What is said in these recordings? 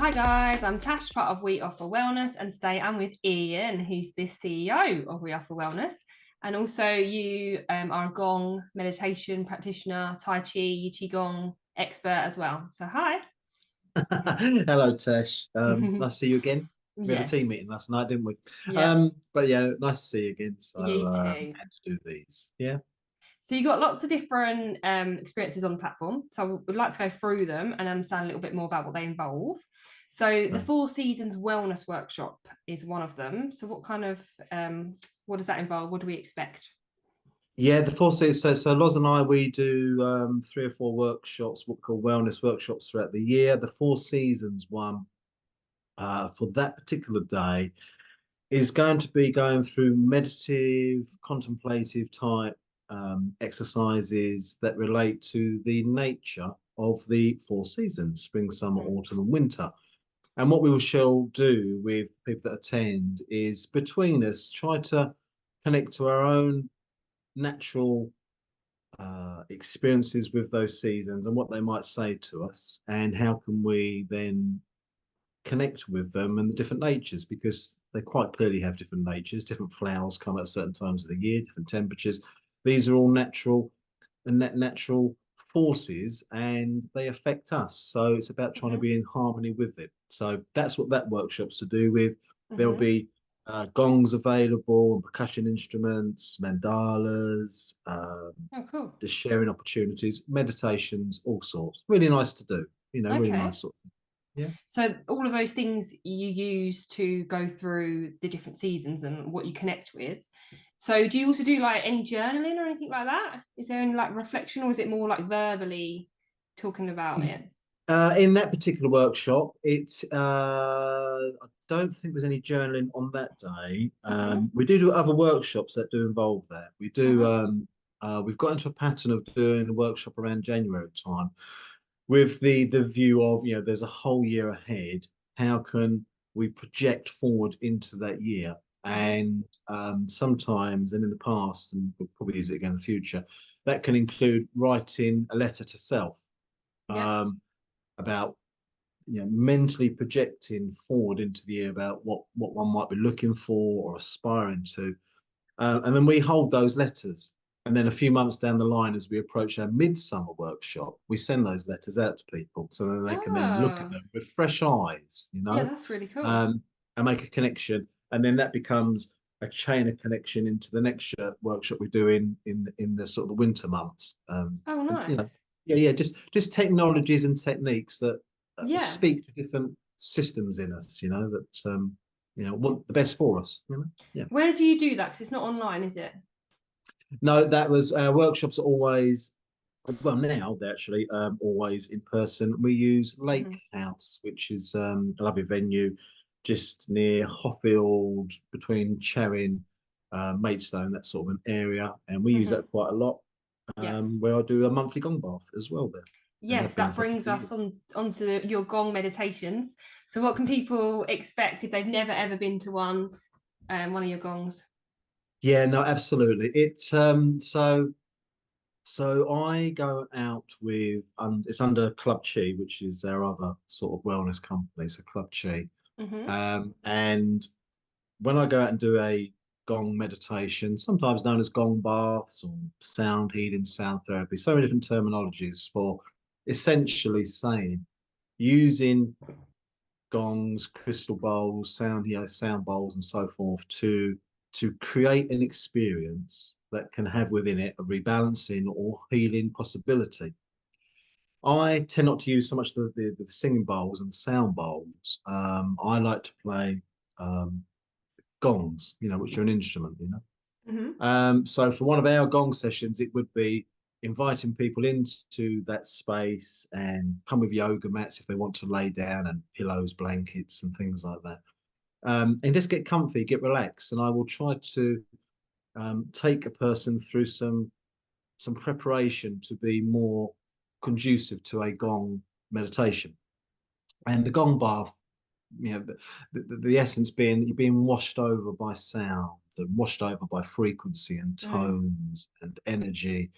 Hi guys, I'm Tash, part of We Offer Wellness, and today I'm with Ian, who's the CEO of We Offer Wellness. And also you are a Gong meditation practitioner, Tai Chi, Qigong expert as well. So hi. Hello, Tesh. Nice to see you again. We had a team Yes. meeting last night, didn't we? Yeah, But yeah, nice to see you again. So you too. had to do these. Yeah. So you've got lots of different experiences on the platform. So we'd like to go through them and understand a little bit more about what they involve. So the Right. Four Seasons Wellness Workshop is one of them. So what does that involve? What do we expect? Yeah, the four seasons. So Loz and I, we do 3 or 4 workshops, what we call wellness workshops throughout the year. The Four Seasons one for that particular day is going to be going through meditative, contemplative type exercises that relate to the nature of the 4 seasons: spring, summer, Mhm. autumn, and winter. And what we shall do with people that attend is between us try to connect to our own natural experiences with those seasons and what they might say to us, and how can we then connect with them and the different natures, because they quite clearly have different natures. Different flowers come at certain times of the year, different temperatures. These are all natural and natural forces, and they affect us. So it's about trying to Mhm. be in harmony with it. So that's what that workshop's to do with. There'll Mhm. be gongs available, and percussion instruments, mandalas, Oh, cool. just sharing opportunities, meditations, all sorts. Really nice to do. Really Okay. nice sort of thing. Yeah. So all of those things you use to go through the different seasons and what you connect with. So do you also do like any journaling or anything like that? Is there any like reflection, or is it more like verbally talking about it? In that particular workshop, I don't think there's any journaling on that day. Mhm. We do other workshops that do involve that. Mhm. We've got into a pattern of doing a workshop around January time, with the view of, there's a whole year ahead. How can we project forward into that year? Mhm. And sometimes, and in the past, and we'll probably use it again in the future, that can include writing a letter to self. Yeah. Um, about, mentally projecting forward into the year about what one might be looking for or aspiring to, and then we hold those letters, and then a few months down the line, as we approach our midsummer workshop, we send those letters out to people so then they can then look at Oh, them with fresh eyes, yeah, that's really cool. um, and make a connection, and then that becomes a chain of connection into the next workshop we do in the sort of the winter months. Oh, And, nice. yeah, just technologies and techniques that Yeah. speak to different systems in us, that want the best for us. Yeah. Where do you do that? Because it's not online, is it? No, that was our workshops are always, well, now they're actually always in person. We use Lake Mhm. House, which is a lovely venue just near Hoffield, between Charing, Maidstone, that sort of an area. And we use Mhm. that quite a lot, Yeah. where I do a monthly gong bath as well there, and Yes, have been that for a brings couple of us years. onto your Gong meditations. So, what can people expect if they've never ever been to one of your gongs? Yeah, no, absolutely. So I go out with, it's under Club Chi, which is our other sort of wellness company, so Club Chi. Hmm. And when I go out and do a gong meditation, sometimes known as gong baths or sound healing, sound therapy, so many different terminologies for essentially saying, using gongs, crystal bowls, sound bowls, and so forth, to create an experience that can have within it a rebalancing or healing possibility. I tend not to use so much the singing bowls and the sound bowls. I like to play um, gongs, which are an instrument. Hmm. So for one of our gong sessions, it would be inviting people into that space and come with yoga mats if they want to lay down, and pillows, blankets, and things like that. And just get comfy, get relaxed, and I will try to take a person through some preparation to be more conducive to a gong meditation. And the gong bath, the essence being that you're being washed over by sound and washed over by frequency and Mm. tones and energy.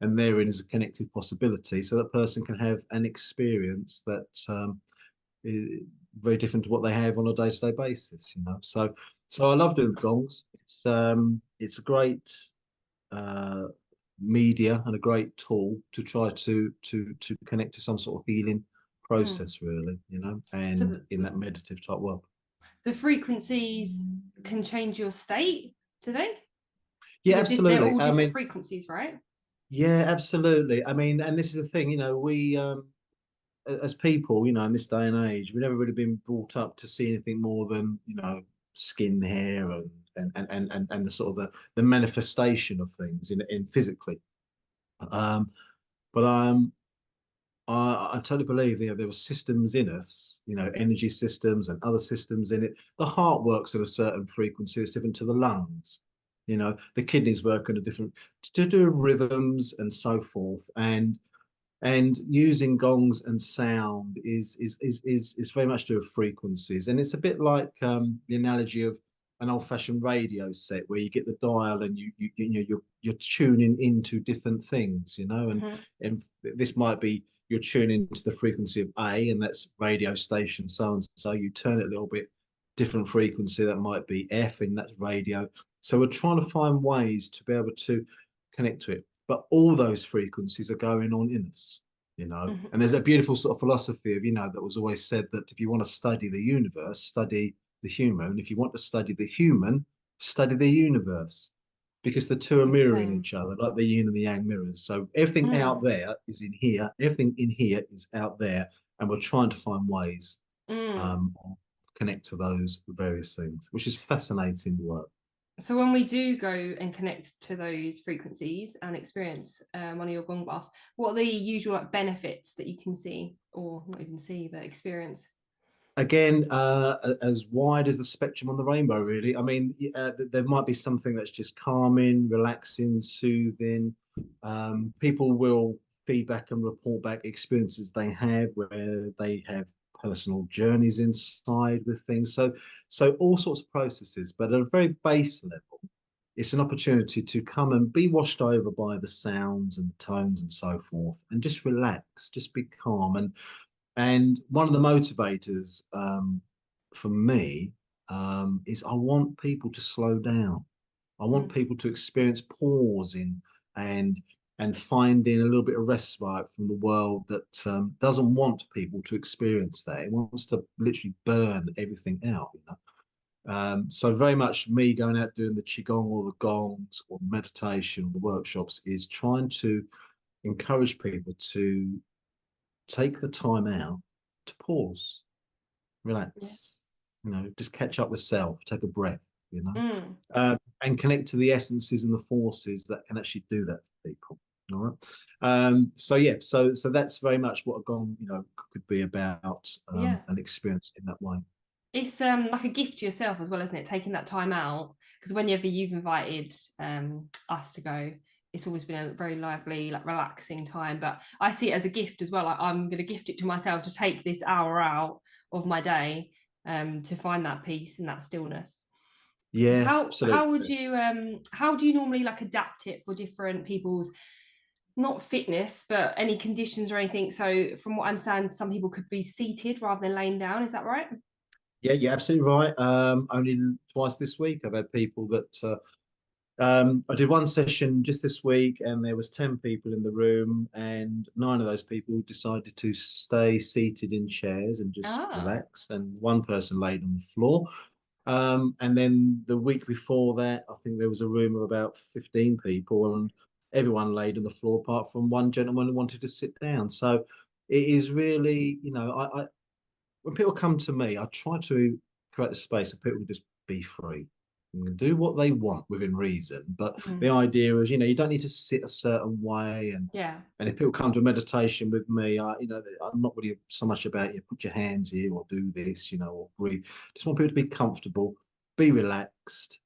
And therein is a connective possibility, so that person can have an experience that very different to what they have on a day-to-day basis, So I love doing the gongs. It's a great uh, media and a great tool to try to connect to some sort of healing Mm. process, really, So and in that meditative type work. the frequencies can change your state, do they? Yeah, Because they're absolutely. all I different mean, frequencies, right? yeah, absolutely. I mean, and this is the thing, we as people, in this day and age, we've never really been brought up to see anything more than, skin, hair, and the sort of the manifestation of things in physically. Um, but I totally believe there were systems in us, energy systems and other systems in it. The heart works at a certain frequency, it's different to the lungs. The kidneys work at a different to do rhythms and so forth. And using gongs and sound is very much to do with frequencies, and it's a bit like the analogy of an old-fashioned radio set where you get the dial and you're tuning into different things, Hmm. and this might be you're tuning into the frequency of A, and that's radio station so and so. You turn it a little bit different frequency, that might be F, and that's radio. So we're trying to find ways to be able to connect to it, but all those frequencies are going on in us. And Hmm. there's a beautiful sort of philosophy of, that was always said that if you want to study the universe, study the human. If you want to study the human, study the universe, because the two are mirroring Insane. each other, like the yin and the yang mirrors. So everything out Mm. there is in here, everything in here is out there, and we're trying to find ways Mm. of connect to those various things, which is fascinating work. So when we do go and connect to those frequencies and experience one of your gong baths, what are the usual like, benefits that you can see, or not even see, but experience? Again, as wide as the spectrum on the rainbow, really. I mean, there might be something that's just calming, relaxing, soothing. People will feedback and report back experiences they have where they have personal journeys inside with things. So all sorts of processes, but at a very base level, it's an opportunity to come and be washed over by the sounds and the tones and so forth, and just relax, just be calm. And one of the motivators for me is I want people to slow down. I want Mm. people to experience pausing and and finding a little bit of respite from the world that doesn't want people to experience that. It wants to literally burn everything out. So very much me going out doing the qigong or the gongs or meditation or the workshops is trying to encourage people to take the time out to pause, Yeah. relax, just catch up with self, take a breath, Mm. and connect to the essences and the forces that can actually do that for people. All right. So yeah, so that's very much what a gong, could be about, Yeah. an experience in that way. It's like a gift to yourself as well, isn't it? Taking that time out, because whenever you've invited us to go, it's always been a very lively, like relaxing time. But I see it as a gift as well. Like I'm going to gift it to myself to take this hour out of my day to find that peace and that stillness. Yeah, How would absolutely. you how do you normally like adapt it for different people's not fitness but any conditions or anything? So from what I understand, some people could be seated rather than laying down. Is that right? Yeah, you're absolutely right. Only twice this week I've had people that I did one session just this week, and there was 10 people in the room, and nine of those people decided to stay seated in chairs and just Ah. relax, and one person laid on the floor. And then the week before that, I think there was a room of about 15 people, and everyone laid on the floor apart from one gentleman who wanted to sit down. So it is really, I when people come to me, I try to create a space so people can just be free and do what they want within reason. But the Mm. idea is, you don't need to sit a certain way. And Yeah. and if people come to a meditation with me, I'm not really so much about you put your hands here or do this, or breathe. Just want people to be comfortable, be relaxed,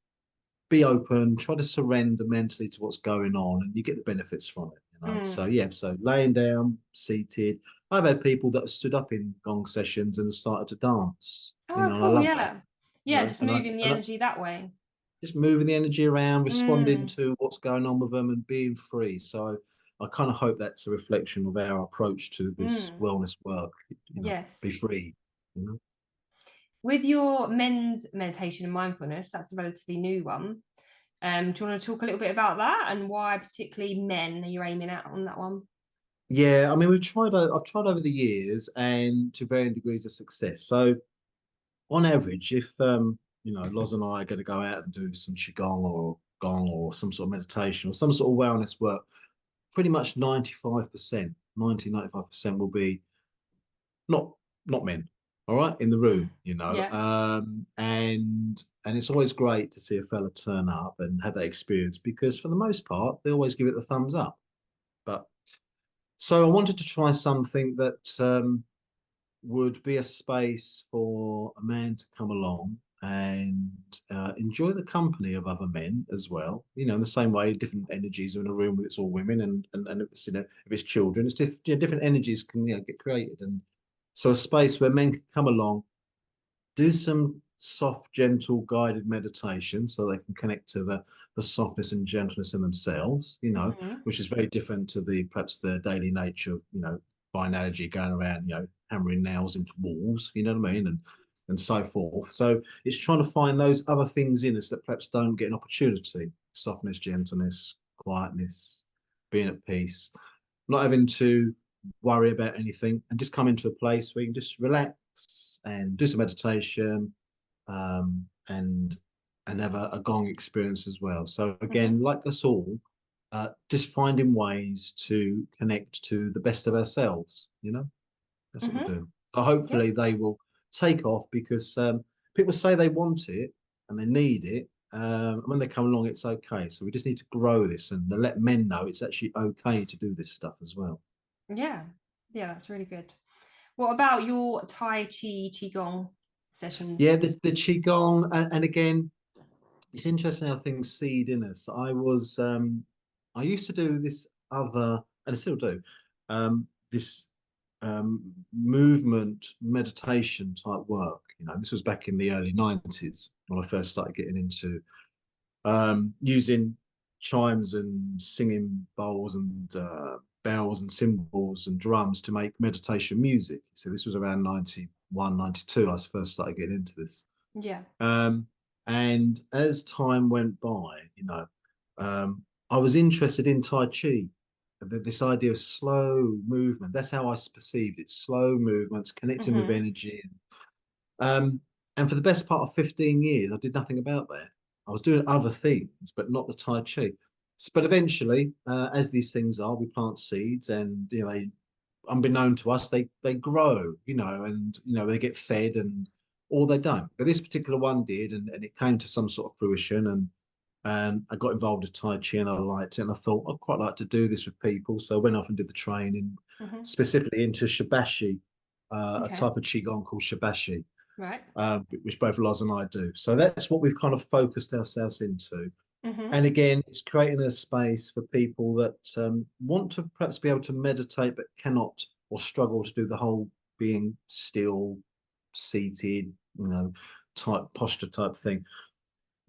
be open, try to surrender mentally to what's going on, and you get the benefits from it. So Mm. yeah, so laying down, seated. I've had people that have stood up in gong sessions and started to dance, Oh, and I cool. love that, Yeah. Yeah. Just and I moving the and I energy that way. just moving the energy around, responding Mm. to what's going on with them, and being free. So I kind of hope that's a reflection of our approach to this Mm. wellness work. Yes. Be free. You know. with your men's meditation and mindfulness, that's a relatively new one. Do you want to talk a little bit about that and why particularly men are you aiming at on that one? Yeah, I mean, I've tried over the years and to varying degrees of success. So on average, if Loz and I are going to go out and do some Qigong or Gong or some sort of meditation or some sort of wellness work, pretty much 95%, 95% will be not not men, all right, in the room, Yeah. and it's always great to see a fella turn up and have that experience because for the most part, they always give it the thumbs up. But so I wanted to try something that would be a space for a man to come along and enjoy the company of other men as well. In the same way, different energies are in a room with it's all women, and it's, if it's children, it's different energies can get created, and so a space where men can come along, do some soft, gentle, guided meditation so they can connect to the softness and gentleness in themselves, Hmm. which is very different to the perhaps the daily nature of, by analogy, going around, hammering nails into walls, you know what I mean? And so forth. So it's trying to find those other things in us that perhaps don't get an opportunity. Softness, gentleness, quietness, being at peace, not having to worry about anything and just come into a place where you can just relax and do some meditation, um, and and have a gong experience as well. So Hmm. again, like us all, just finding ways to connect to the best of ourselves. That's what we're Hmm. doing. So Yeah. hopefully they will take off because people say they want it and they need it. And when they come along, it's okay. So we just need to grow this and let men know it's actually okay to do this stuff as well. Yeah. Yeah, that's really good. What about your Tai Chi Qigong sessions? Yeah, the Qigong, and again, it's interesting how things seed in us. I used to do this other, and I still do, this movement meditation type work. This was back in the early 90s when I first started getting into using chimes and singing bowls and bells and cymbals and drums to make meditation music. So this was around 91, 92. I first started getting into this. Yeah. Um, and as time went by, um, I was interested in Tai Chi, this idea of slow movement. That's how I perceived it: slow movements, connecting with Hmm. energy. Um, and for the best part of 15 years, I did nothing about that. I was doing other things, but not the Tai Chi. But eventually, as these things are, we plant seeds, and they, unbeknown to us, they grow, and they get fed, and or they don't. But this particular one did, and it came to some sort of fruition, and I got involved with Tai Chi, and I liked it, and I thought I'd quite like to do this with people. So I went off and did the training, Hmm. specifically into Shibashi, a Okay. type of Qigong called Shibashi, Right. which both Loz and I do. So that's what we've kind of focused ourselves into. Hmm. And again, it's creating a space for people that want to perhaps be able to meditate but cannot or struggle to do the whole being still, seated, type posture type thing.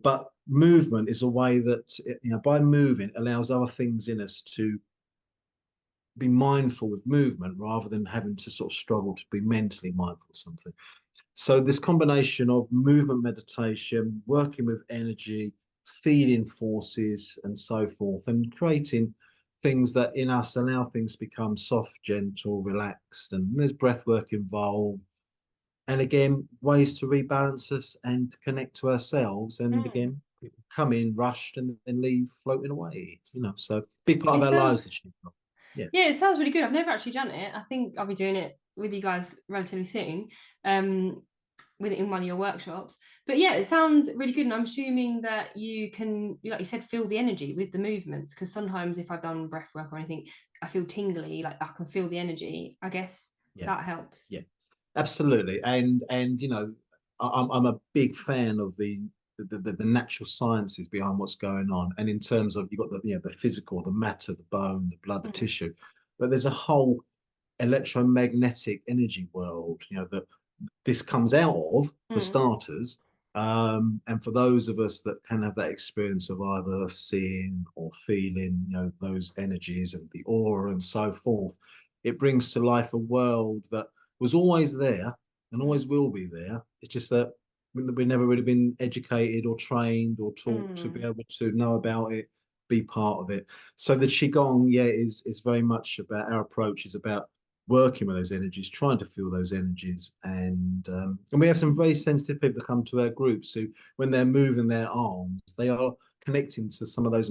But movement is a way that, by moving, allows other things in us to be mindful with movement rather than having to sort of struggle to be mentally mindful of something. So this combination of movement meditation, working with energy, feeding forces and so forth, and creating things that in us allow things to become soft, gentle, relaxed, and there's breath work involved. And again, ways to rebalance us and connect to ourselves. And Mm. again, people come in rushed and then leave floating away. So big part It of our lives sounds, that you yeah. yeah, it sounds really good. I've never actually done it. I think I'll be doing it with you guys relatively soon, with it in one of your workshops. But yeah, it sounds really good. And I'm assuming that you can, like you said, feel the energy with the movements. Because sometimes if I've done breath work or anything, I feel tingly, like I can feel the energy. I guess Yeah. that helps. Yeah. Absolutely, and I'm a big fan of the natural sciences behind what's going on, and in terms of you've got the physical, the matter, the bone, the blood, the Hmm. tissue, but there's a whole electromagnetic energy world, that this comes out of for Mm. starters, and for those of us that can have that experience of either seeing or feeling, those energies and the aura and so forth, it brings to life a world that was always there, and always will be there. It's just that we've never really been educated or trained or taught to be Mm. able to know about it, be part of it. So the Qigong, yeah, is very much about our approach is about working with those energies, trying to feel those energies, and we have some very sensitive people that come to our groups who, when they're moving their arms, they are connecting to some of those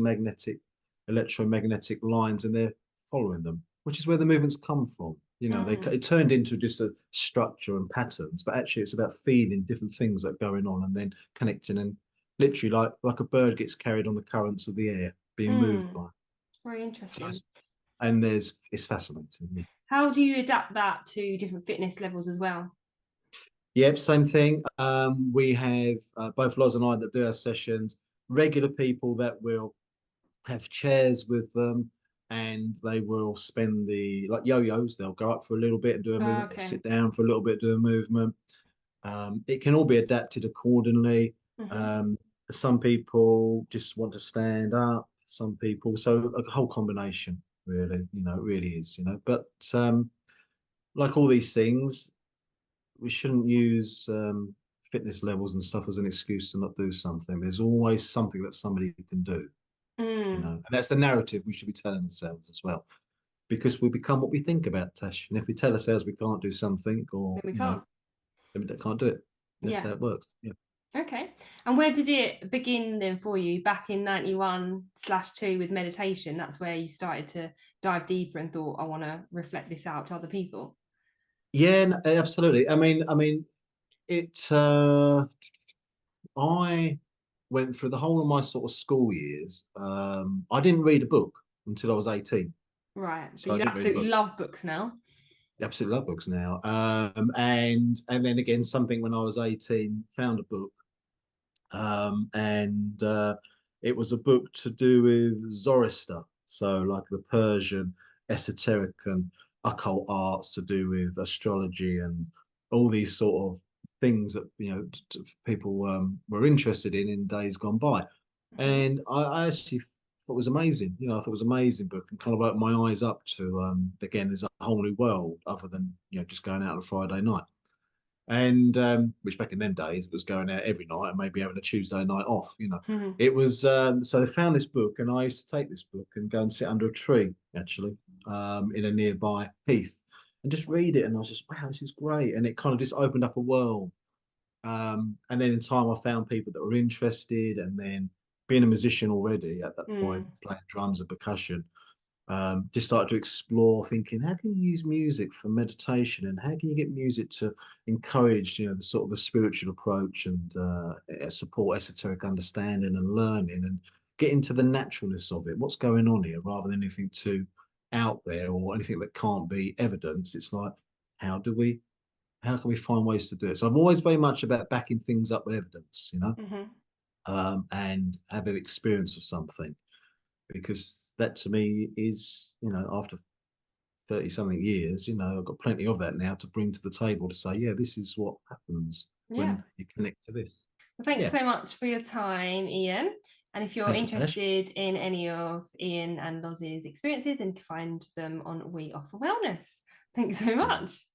electromagnetic lines, and they're following them, which is where the movements come from. Mm. It turned into just a structure and patterns, but actually it's about feeling different things that are going on and then connecting and literally like a bird gets carried on the currents of the air, being moved Mm. by. Very So interesting. it's fascinating. Yeah. How do you adapt that to different fitness levels as well? Yep, same thing. We have both Loz and I that do our sessions, regular people that will have chairs with them, and they will spend the like yo-yos. They'll go up for a little bit and do a movement. They'll Okay. sit down for a little bit, do a movement. It can all be adapted accordingly. Hmm. Um, some people just want to stand up. Some people, so a whole combination, really. It really is. But like all these things, we shouldn't use fitness levels and stuff as an excuse to not do something. There's always something that somebody can do. Mm. And that's the narrative we should be telling ourselves as well, because we become what we think about, Tash. And if we tell ourselves we can't do something, or Then we can't. then we can't do it. That's Yeah. how it works. Yeah. Okay. And where did it begin then for you? Back in 91/2 with meditation, that's where you started to dive deeper and thought, I want to reflect this out to other people. Yeah, absolutely. I mean, it. I went through the whole of my sort of school years. I didn't read a book until I was 18, Right. But so I you didn't read a absolutely book. love books now. Absolutely love books now. And then again, something when I was 18, found a book, and it was a book to do with Zoroaster, so like the Persian esoteric and occult arts to do with astrology and all these sort of things that people were interested in days gone by. Mhm. And I actually thought it was amazing. I thought it was an amazing book and kind of opened my eyes up to again, there's a whole new world other than just going out on a Friday night. And which back in them days was going out every night and maybe having a Tuesday night off. Mhm. It was so they found this book, and I used to take this book and go and sit under a tree actually in a nearby heath and just read it, and I was just, wow, this is great, and it kind of just opened up a world. And then in time, I found people that were interested, and then being a musician already at that point, Mm. playing drums and percussion, just started to explore, thinking, how can you use music for meditation, and how can you get music to encourage, the sort of the spiritual approach and support esoteric understanding and learning, and get into the naturalness of it. What's going on here, rather than anything too out there or anything that can't be evidenced. It's like, how do we? How can we find ways to do it? So I'm always very much about backing things up with evidence, Mhm. and have an experience of something, because that to me is, after 30 something years, I've got plenty of that now to bring to the table to say, yeah, this is what happens Yeah. when you connect to this. Well, thanks Yeah. so much for your time, Ian. And if you're Thank you, Tash. interested in any of Ian and Loz's experiences, then you can find them on We Offer Wellness. Thanks so Brilliant. much.